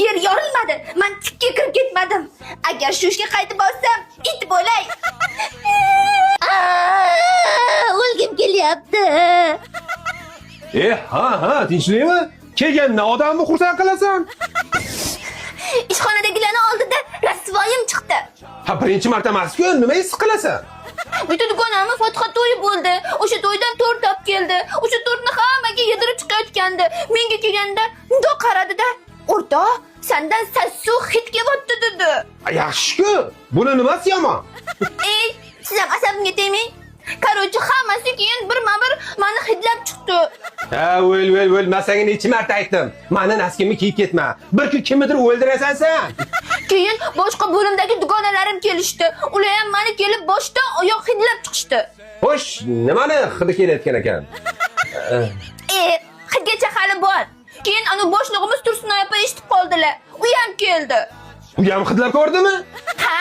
yer yorilmadi. Men tikka kirib ketmadim. Agar shu ishga qaytib borsam, it bo'lay. O'lgim kelyapti. Ha, tinchlikmi? Kelganda odamni xursand qilasan. Ishxonadagilarni oldida rasvoyim chiqdi. Ha, birinchi marta emas-ku, nima his qilasan? Bitta dugonamni Fotiha to'yi bo'ldi. O'sha to'ydan to'rt olib keldi. O'sha to'rtni hammaga yedirib chiqayotgandi. Menga kelganda mundoq qaradi-da, "O'rtoq, sendan sassiq hid kelyapti" dedi. Yaxshi-ku. Buni nimasi yomon? Ey, siz ham asabimga tegmang. Qarochi hammasi keyin birma-bir meni hidlab chiqdi. Ha, o'l, men senga necha marta aytdim. Meni naskimni kiyib ketma. Bir kun kimnidir o'ldirasan sen. Keyin boshqa bo'limdagi dugonalarim kelishdi. Ular ham meni kelib boshdan oyoq hidlab chiqishdi. Xo'sh, nimani hidi kelayotgan ekan? Hidgacha hali bor. Keyin ana boshlig'imiz Tursunoy opa eshitib qoldilar. U ham keldi. U ham hidlab ko'rdimi? Ha,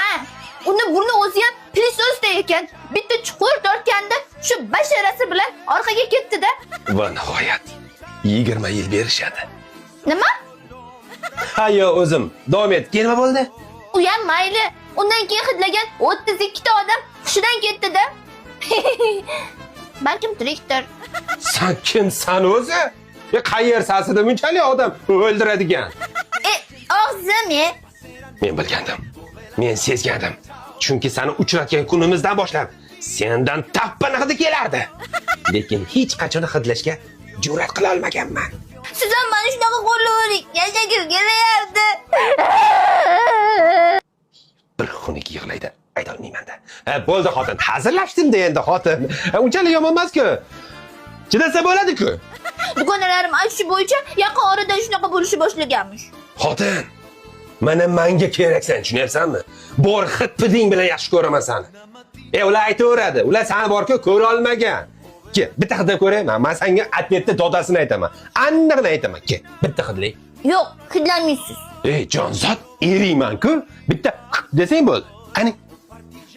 uni burni o'zi ham plisosda ekan. Bitta chuqur tortganda shu basharasi bilan orqaga ketdi-da. Va nihoyat 20 yil berishadi. Nima? Ha, yo, o'zim. Davom et. Nima bo'ldi? U ham mayli. Undan keyin hidlagan 32 ta odam hushidan ketdi-da. Balkim tirikdir. Sen kimsan o'zi? Qayer sasida bunchalik odam o'ldiradigan? Og'zim. Men bilgandim. Men sezgandim. Chunki seni uchratgan kunimizdan boshlab sendan tappani hidi kelardi. Lekin hech qachon hidlashga jur'at qila olmaganman. Siz ham mana shunaqa qo'llavering. Yashagim kelayapti. Bir xunuk yig'laydi. Ayta olmayman-da. Bo'ldi xotin, hazırlashdim-da endi xotin. Unchalik yomon emas-ku. Chidasa bo'ladi-ku. Dugonalarim aytishi bo'yicha yaqin orada shunaqa bo'lishni boshlaganmish. Xotin, mana menga keraksan, tushunyapsanmi? Bor hid-piding bilan yaxshi ko'raman seni. Ular aytaveradi. Ular seni borku ko'ra olmagan. Ke, bitta hidlab ko'ray. Men senga atletda dodasini aytaman. Aniqni aytaman. Ke, bitta hidlay. Yo'q, hidlanmaysiz. Jonzot, eriyman-ku. Bitta desang bo'ldi. Qani?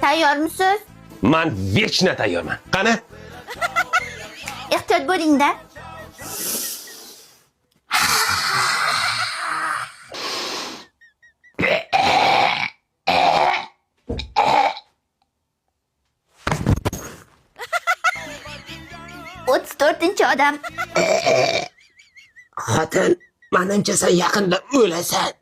Tayyormisiz? Men vechna tayyorman. Qani? Ehtiyot bo'ling-da. To'rtinchi odam. Xotin, menimcha sen yaqinda o'lasan.